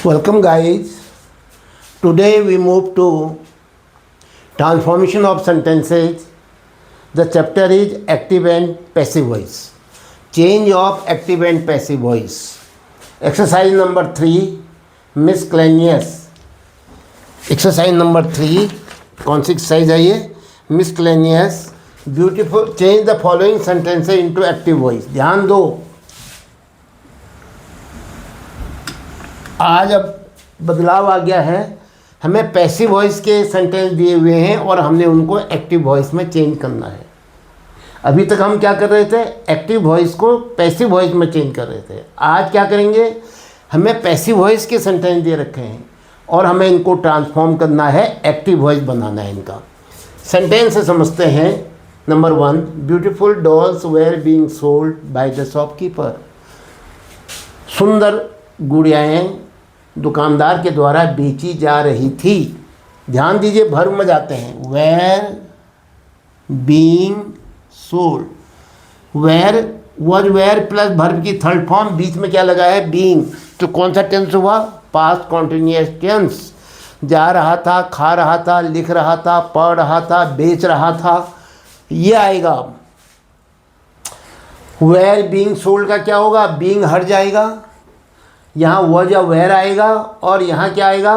Welcome guys. Today we move to transformation of sentences. The chapter is active and passive voice. Change of active and passive voice. Exercise number 3, miscellaneous. Exercise number 3, कौन सी exercise है ये? Miscellaneous. Beautiful. Change the following sentences into active voice. ध्यान दो, आज अब बदलाव आ गया है. हमें पैसिव वॉइस के सेंटेंस दिए हुए हैं और हमने उनको एक्टिव वॉइस में चेंज करना है. अभी तक हम क्या कर रहे थे? एक्टिव वॉइस को पैसिव वॉइस में चेंज कर रहे थे. आज क्या करेंगे? हमें पैसिव वॉइस के सेंटेंस दे रखे हैं और हमें इनको ट्रांसफॉर्म करना है, एक्टिव वॉइस बनाना है इनका. सेंटेंस से समझते हैं. Number 1, beautiful dolls were being sold by the shopkeeper. सुंदर गुड़ियाएँ दुकानदार के द्वारा बेची जा रही थी. ध्यान दीजिए, वर्ब में जाते हैं. Were being sold. Were was were plus verb की थर्ड फॉर्म, बीच में क्या लगा है? बीइंग. तो कौन सा टेंस हुआ? Past continuous tense. जा रहा था, खा रहा था, लिख रहा था, पढ़ रहा था, बेच रहा था, ये आएगा. वेयर बीइंग सोल्ड का क्या होगा? बीइंग हट जाएगा, यहाँ वॉज या वेयर आएगा और यहाँ क्या आएगा?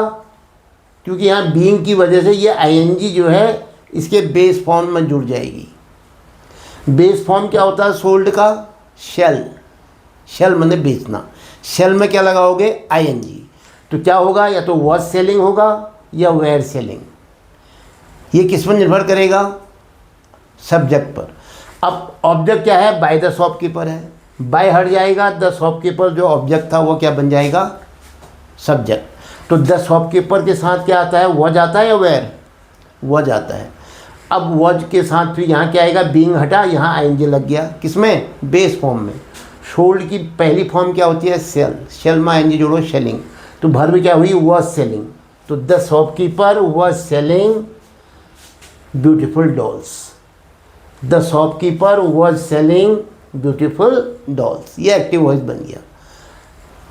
क्योंकि यहाँ बीइंग की वजह से ये आईएनजी जो है इसके बेस फॉर्म में जुड़ जाएगी. बेस फॉर्म क्या होता है सोल्ड का? शेल. शेल माने बेचना. शेल में क्या लगाओगे? आईएनजी. तो क्या होगा? या तो वॉज सेलिंग होगा या वेयर सेलिंग. ये किस पर निर्भर करेगा? सब्जेक्ट पर. अब ऑब्जेक्ट क्या है? बाय द शॉपकीपर है. बाय हट जाएगा, द शॉपकीपर जो ऑब्जेक्ट था वो क्या बन जाएगा? सब्जेक्ट. तो द शॉपकीपर के साथ क्या आता है? वॉज आता है या वेयर? वॉज आता है. अब वॉज के साथ फिर यहाँ क्या आएगा? बीइंग हटा, यहाँ आईएनजी लग गया. किसमें? बेस फॉर्म में. सोल्ड की पहली फॉर्म क्या होती है? सेल. सेल में आईएनजी जोड़ो, सेलिंग. तो वर्ब क्या हुई? Was selling. तो the shopkeeper was selling beautiful dolls. The shopkeeper was selling beautiful dolls. ये एक्टिव वॉइस बन गया.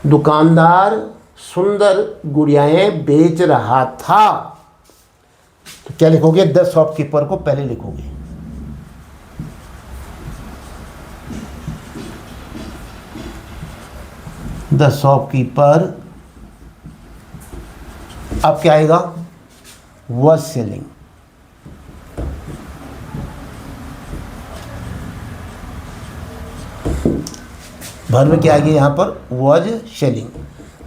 दुकानदार सुंदर गुड़ियाएँ बेच रहा था. तो क्या लिखोगे? द शॉपकीपर को पहले लिखोगे. The shopkeeper. अब क्या आएगा? Was selling. वर्ब क्या आ गया यहाँ पर? Was selling.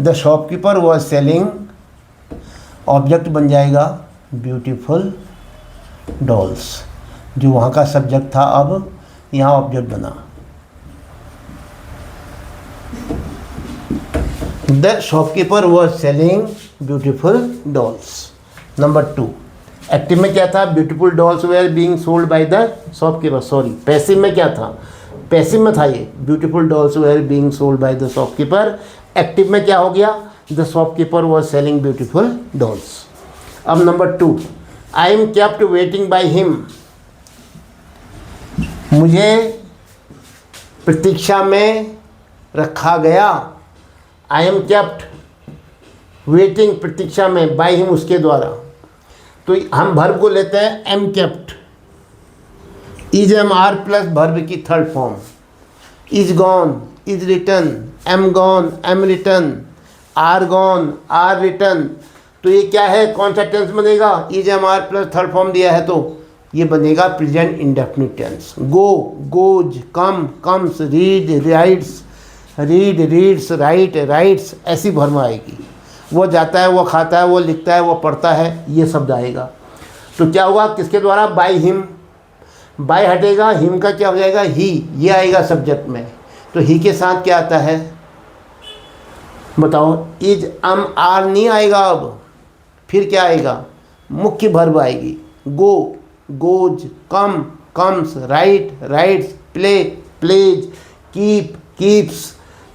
The shopkeeper was selling. Object बन जाएगा ब्यूटीफुल डॉल्स, जो वहाँ का सब्जेक्ट था अब यहाँ ऑब्जेक्ट बना. The shopkeeper was selling beautiful dolls. Number 2, active में क्या था? Beautiful dolls were being sold by the shopkeeper. Sorry, passive में क्या था? पैसिव में था ये. Beautiful dolls were being sold by the shopkeeper. Active में क्या हो गया? The shopkeeper was selling beautiful dolls. अब number 2, I am kept waiting by him. मुझे प्रतीक्षा में रखा गया. आई एम केप्ट वेटिंग, प्रतीक्षा में, बाय हिम, उसके द्वारा. तो हम वर्ब को लेते हैं am kept. Is am are plus verb की third form. Is gone, is return, am gone, am return, are gone, are return. तो ये क्या है? कौन सा टेंस बनेगा? Is am are plus third form दिया है तो ये बनेगा present indefinite tense. Go, goes, come, comes, read, writes, read, reads, write, writes, ऐसी वर्ब आएगी. वो जाता है, वो खाता है, वो लिखता है, वो पढ़ता है, ये शब्द आएगा. तो क्या होगा? किसके द्वारा? By him. बाय हटेगा, हिम का क्या हो जाएगा? ही. ये आएगा सब्जेक्ट में. तो ही के साथ क्या आता है? बताओ. इज एम आर नहीं आएगा अब. फिर क्या आएगा? मुख्य वर्ब आएगी. Go, goes, come, comes, write, writes, play, plays, keep, keeps.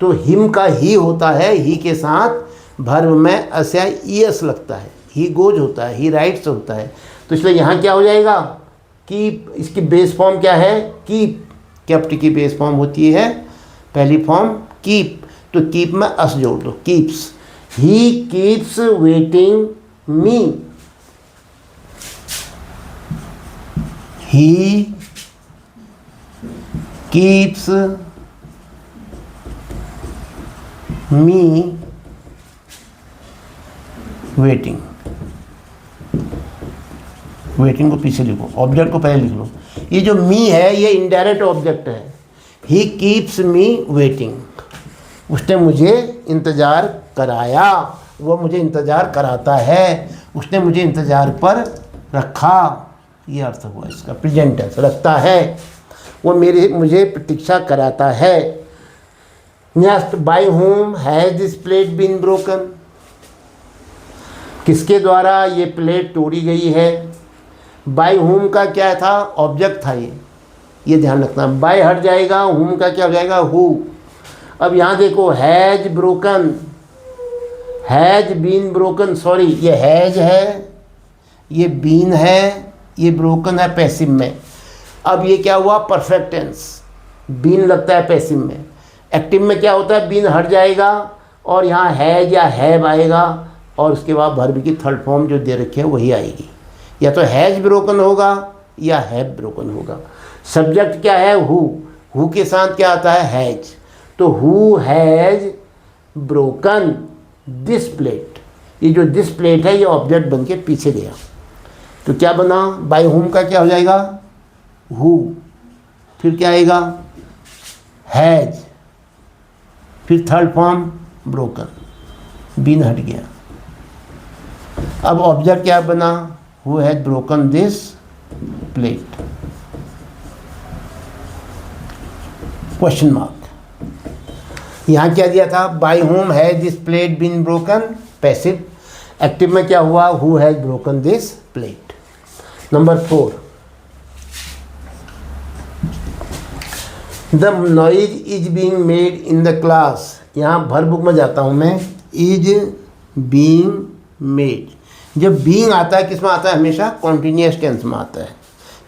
तो हिम का ही होता है. ही के साथ वर्ब में अस या ईएस लगता है. ही गोज होता है, ही राइट्स होता है. तो इसलिए यहाँ क्या हो जाएगा? कीप. इसकी बेस फॉर्म क्या है? कीप. केप्ट की बेस फॉर्म होती है पहली फॉर्म कीप. तो कीप में अस जोड़ दो. Keeps. He keeps waiting me, he keeps me waiting. Waiting को पीछे लिखो, ऑब्जेक्ट को पहले लिख लो। ये जो मी है ये इनडायरेक्ट ऑब्जेक्ट है। ही कीप्स मी वेटिंग, उसने मुझे इंतज़ार कराया, वो मुझे इंतज़ार कराता है, उसने मुझे इंतज़ार पर रखा, ये अर्थ हुआ इसका। प्रेजेंट टेंस, रखता है, वो मुझे प्रतीक्षा कराता है। Next, by whom has this plate been broken, किसके द्वारा ये प्लेट तोड़ी गई है। बाय होम का क्या था, ऑब्जेक्ट था ये ध्यान रखना। बाय हट जाएगा, होम का क्या हो जाएगा, हु। अब यहाँ देखो, has broken, has been broken, sorry ये हैज है, ये बीन है, ये ब्रोकन है पैसिव में। अब ये क्या हुआ, परफेक्ट टेंस, बीन लगता है पैसिव में। एक्टिव में क्या होता है, बीन हट जाएगा और यहाँ हैज या हैव आएगा और उसके बाद वर्ब की थर्ड फॉर्म जो दे रखी है वही आएगी। या तो हैज ब्रोकन होगा या हैव ब्रोकन होगा। सब्जेक्ट क्या है, हु के साथ क्या आता है, हैज। तो who has broken this plate, ये जो दिस प्लेट है ये ऑब्जेक्ट बन के पीछे गया। तो क्या बना, बाय होम का क्या हो जाएगा, हु, फिर क्या आएगा, हैज, फिर थर्ड फॉर्म ब्रोकन, बीन हट गया। अब ऑब्जेक्ट क्या बना, who has broken this plate, question mark. यहाँ क्या दिया था, by whom has this plate been broken, passive. Active में क्या हुआ, who has broken this plate. Number 4, the noise is being made in the class. यहाँ वर्ब बुक में जाता हूँ मैं, इज बीइंग मेड। जब बीइंग आता है किस में आता है, हमेशा कॉन्टिन्यूस टेंस में आता है,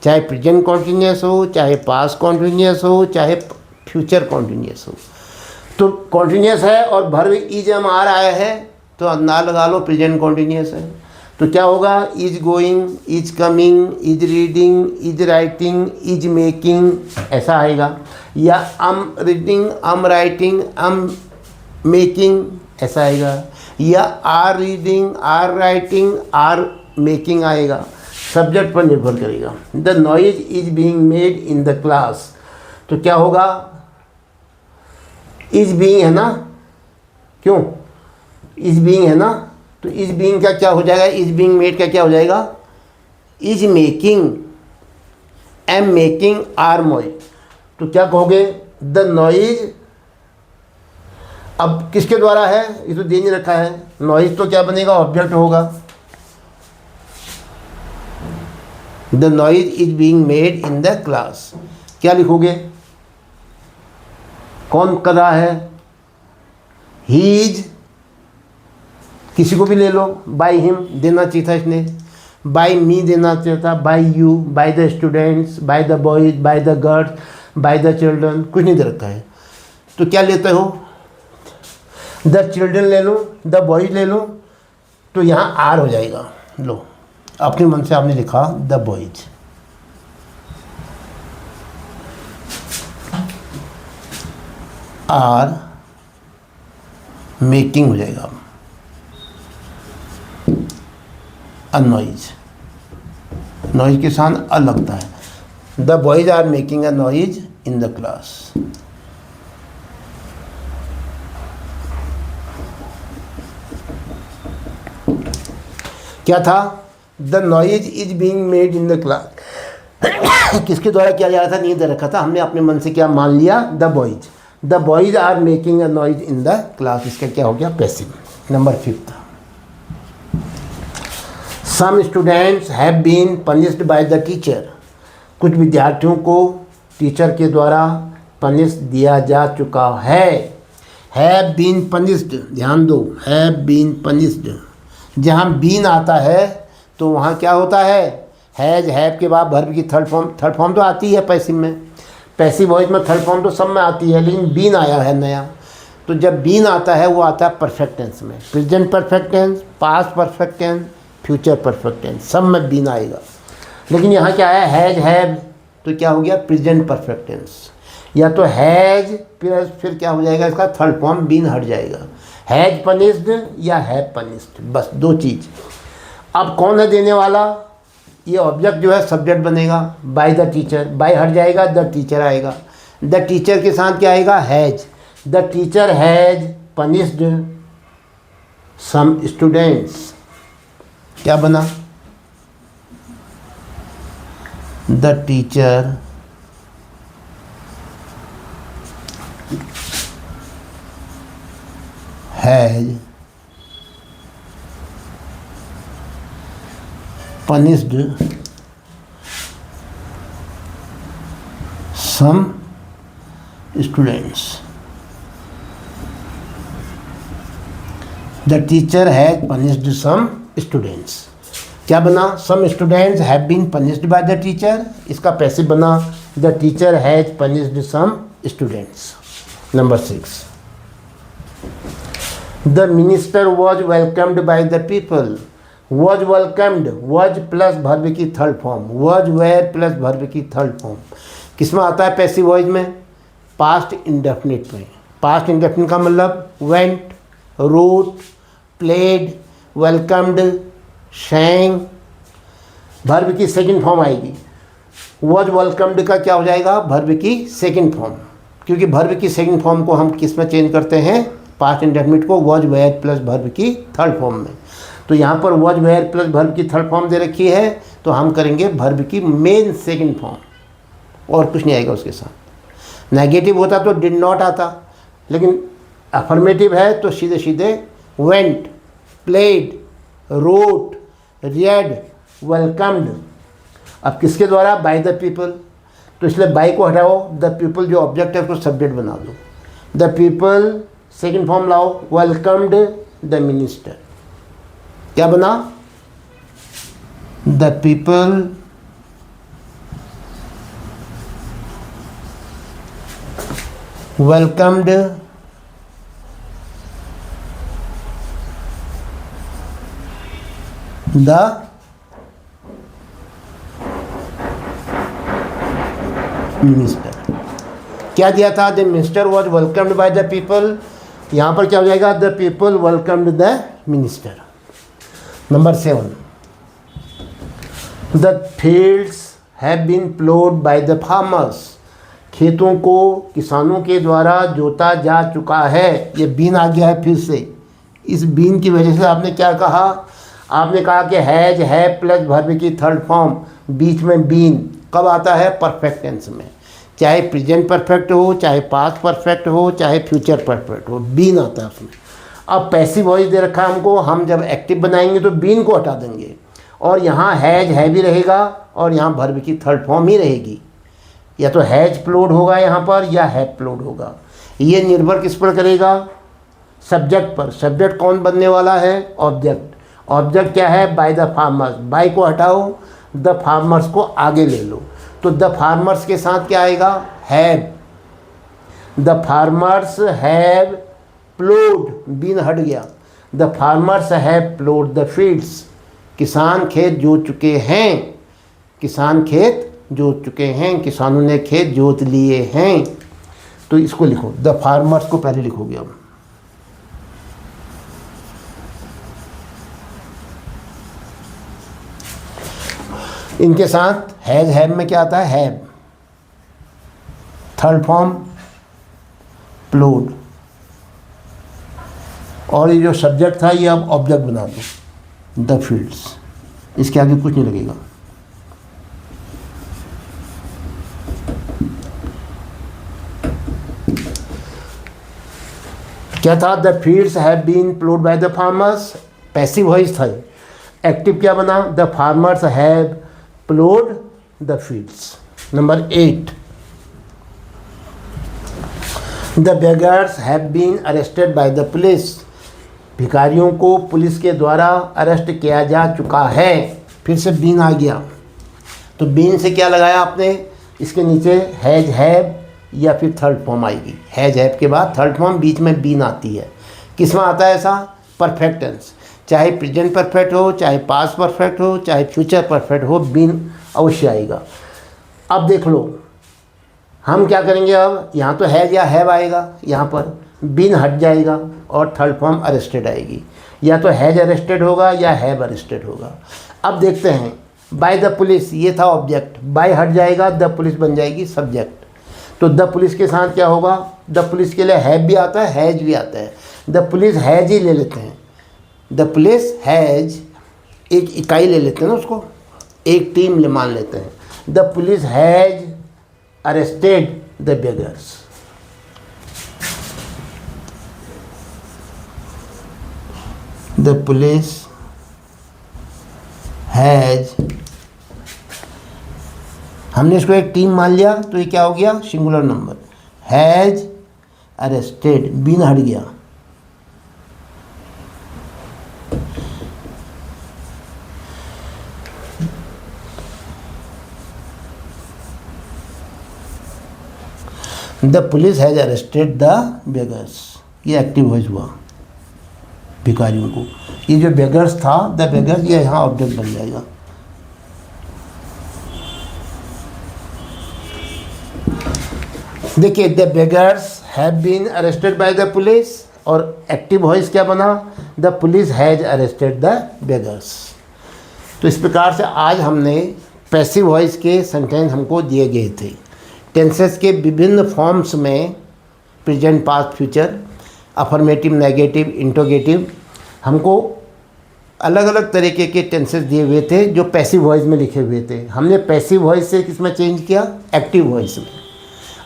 चाहे प्रेजेंट कॉन्टिन्यूस हो, चाहे पास्ट कॉन्टिन्यूस हो, चाहे फ्यूचर कॉन्टिन्यूस हो। तो कॉन्टिन्यूस है और वर्ब इज हम आ रहा है तो अंदाज लगा लो प्रेजेंट कॉन्टिन्यूस है। तो क्या होगा, is going, is coming, is reading, is writing, is making, ऐसा आएगा। या am reading, am writing, am making, ऐसा आएगा। या are reading, are writing, are making आएगा। सब्जेक्ट पर निर्भर करेगा। The noise is being made in the class, तो क्या होगा, इज बीइंग है ना, क्यों, इज बीइंग है ना, तो इज बीइंग का क्या हो जाएगा, इज बीइंग मेड का क्या हो जाएगा, is making, am making, are mowing. तो क्या कहोगे, द नॉइज, अब किसके द्वारा है, ये तो दे नहीं रखा है। नॉइज तो क्या बनेगा, ऑब्जेक्ट होगा। The noise is being made in the class, क्या लिखोगे, कौन कर रहा है, ही इज, किसी को भी ले लो, बाय हिम देना चाहिए था इसने, बाय मी देना चाहिए था, by you, by the students, by the boys, by the girls, by the children, कुछ नहीं दे रखा है। तो क्या लेते हो, द चिल्ड्रन ले लो, द बॉयज ले लो, तो यहाँ आर हो जाएगा। लो अपने मन से आपने लिखा द बॉयज, आर मेकिंग हो जाएगा, अ नॉइज, नॉइज के साथ अ लगता है। The boys are making a noise in the class. क्या था, the noise is being made in the class, किसके द्वारा किया जा रहा था, नहीं दे रखा था, हमने अपने मन से क्या मान लिया, the boys. The boys are making a noise in the class, इसका क्या हो गया, passive. Number 5, some students have been punished by the teacher. कुछ विद्यार्थियों को टीचर के द्वारा पनिश दिया जा चुका है। हैव बीन पनिश्ड, ध्यान दो, हैव बीन पनिश्ड, जहाँ बीन आता है तो वहाँ क्या होता है, हैज, हैव के बाद वर्ब की थर्ड फॉर्म तो आती है पैसिव में, पैसिव वॉइस में थर्ड फॉर्म तो सब में आती है, लेकिन बीन आया है नया। तो जब बीन आता है वो आता है परफेक्ट टेंस में, present perfect tense, past perfect tense, future perfect tense, सब में बीन आएगा। लेकिन यहाँ क्या है, हैज हैव, तो क्या हो गया प्रेजेंट परफेक्ट टेंस। या तो हैज प्लस फिर क्या हो जाएगा इसका थर्ड फॉर्म बीन हट जाएगा, हैज पनिश्ड या हैव पनिश्ड, बस दो चीज़। अब कौन है देने वाला, ये ऑब्जेक्ट जो है सब्जेक्ट बनेगा, बाय द टीचर, बाय हट जाएगा द टीचर आएगा, द टीचर के साथ क्या आएगा has, the teacher has punished some students, क्या बना, the teacher has punished some students. The teacher has punished some students. क्या बना, some students have been punished by the teacher, इसका पैसिव बना the teacher has punished some students. Number 6. The minister was welcomed by the people. Was welcomed, was plus verb की third form, was were plus verb की third form, किस में आता है passive voice में, past indefinite में। Past indefinite का मतलब went, wrote, played, welcomed, sang, verb की सेकंड फॉर्म आएगी। वॉज वेलकम्ड का क्या हो जाएगा, वर्ब की सेकंड फॉर्म, क्योंकि वर्ब की सेकंड फॉर्म को हम किस में चेंज करते हैं, पास्ट इंडेफिनिट को वॉज वेयर प्लस वर्ब की थर्ड फॉर्म में। तो यहाँ पर वॉज वेयर प्लस वर्ब की थर्ड फॉर्म दे रखी है, तो हम करेंगे वर्ब की मेन सेकंड फॉर्म, और कुछ नहीं आएगा उसके साथ। नेगेटिव होता तो डिड नॉट आता, लेकिन अफर्मेटिव है तो सीधे सीधे went, played, wrote, read, welcomed. अब किसके द्वारा, बाय द पीपल, तो इसलिए बाय को हटाओ, द पीपल जो ऑब्जेक्ट है उसको सब्जेक्ट बना दो, द पीपल सेकंड फॉर्म लाओ, वेलकम्ड द मिनिस्टर, क्या बना, the people welcomed the minister. क्या दिया था, the minister was welcomed by the people, यहाँ पर क्या हो जाएगा, the people welcomed the minister. Number 7. The fields have been plowed by the farmers. खेतों को किसानों के द्वारा जोता जा चुका है। ये बीन आ गया है फिर से, इस बीन की वजह से आपने क्या कहा, आपने कहा कि हैज है प्लस वर्ब की थर्ड फॉर्म, बीच में बीन कब आता है, परफेक्ट टेंस में, चाहे प्रेजेंट परफेक्ट हो, चाहे पास्ट परफेक्ट हो, चाहे फ्यूचर परफेक्ट हो, बीन आता है उसमें। अब पैसिव वॉइस दे रखा है हमको, हम जब एक्टिव बनाएंगे तो बीन को हटा देंगे, और यहाँ हैज है भी रहेगा, और यहाँ वर्ब की थर्ड फॉर्म ही रहेगी, या तो हैज प्लोड होगा यहाँ पर या हैव प्लोड होगा। ये निर्भर किस पर करेगा, सब्जेक्ट पर। सब्जेक्ट कौन बनने वाला है, ऑब्जेक्ट। ऑब्जेक्ट क्या है, बाय द फार्मर्स, बाय को हटाओ, द फार्मर्स को आगे ले लो, तो द फार्मर्स के साथ क्या आएगा, have, the farmers have ploughed, been हट गया, the farmers have ploughed the fields, किसान खेत जोत चुके हैं, किसान खेत जोत चुके हैं, किसानों ने खेत जोत लिए हैं। तो इसको लिखो, द फार्मर्स को पहले लिखोगे अब, इनके साथ हैज हैव में क्या आता है, हैव, थर्ड फॉर्म प्लोड, और ये जो सब्जेक्ट था ये अब ऑब्जेक्ट बना दो, द फील्ड्स, इसके आगे कुछ नहीं लगेगा। क्या था, the fields have been ploughed by the farmers, passive voice था। एक्टिव क्या बना, the farmers have ploughed the fields. Number 8, the beggars have been arrested by the police, भिखारियों को पुलिस के द्वारा अरेस्ट किया जा चुका है। फिर से बीन आ गया, तो बीन से क्या लगाया आपने, इसके नीचे हैज हैव या फिर थर्ड फॉर्म आएगी। हैज हैव के बाद थर्ड फॉर्म, बीच में बीन आती है। किस में आता है ऐसा? परफेक्ट टेंस, चाहे प्रेजेंट परफेक्ट हो, चाहे पास्ट परफेक्ट हो, चाहे फ्यूचर परफेक्ट हो, बीन अवश्य आएगा। अब देख लो हम क्या करेंगे, अब यहाँ तो हैज या हैव आएगा, यहाँ पर बीन हट जाएगा और थर्ड फॉर्म अरेस्टेड आएगी। या तो हैज अरेस्टेड होगा या हैव अरेस्टेड होगा। अब देखते हैं, बाय द पुलिस ये था ऑब्जेक्ट, बाय हट जाएगा, द पुलिस बन जाएगी सब्जेक्ट। तो द पुलिस के साथ क्या होगा? द पुलिस के लिए हैव भी आता है, हैज भी आता है। द पुलिस हैज ही ले लेते हैं, द पुलिस हैज एक इकाई ले लेते हैं ना, उसको एक टीम मान लेते हैं। The police has arrested the beggars. The police has, हमने इसको एक टीम मान लिया तो ये क्या हो गया? Singular number. Has arrested, been हट गया। The police has arrested the beggars, ये एक्टिव वॉइस हुआ, भिखारियों को। ये जो बेगर्स था, द बेगर्स, ये यहाँ ऑब्जेक्ट बन जाएगा। देखिए the beggars have been arrested by the police, और एक्टिव वॉइस क्या बना? The police has arrested the beggars. तो इस प्रकार से आज हमने पैसिव वॉइस के सेंटेंस हमको दिए गए थे। टेंसेस के विभिन्न फॉर्म्स में present, past, future, affirmative, negative, interrogative, हमको अलग अलग तरीके के टेंसेस दिए हुए थे जो पैसिव वॉइस में लिखे हुए थे। हमने पैसिव वॉइस से किस में चेंज किया? एक्टिव वॉइस में।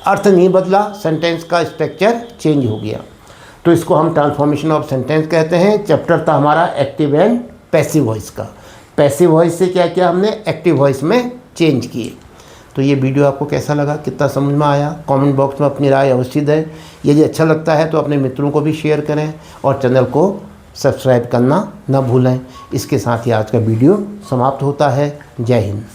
अर्थ नहीं बदला, सेंटेंस का स्ट्रक्चर चेंज हो गया। तो इसको हम ट्रांसफॉर्मेशन ऑफ सेंटेंस कहते हैं। चैप्टर था हमारा एक्टिव एंड पैसिव वॉइस का। पैसिव वॉइस से क्या किया हमने? एक्टिव वॉइस में चेंज किए। तो ये वीडियो आपको कैसा लगा, कितना समझ में आया? कमेंट बॉक्स में अपनी राय अवश्य दें। यदि अच्छा लगता है तो अपने मित्रों को भी शेयर करें और चैनल को सब्सक्राइब करना न भूलें। इसके साथ ही आज का वीडियो समाप्त होता है। जय हिंद।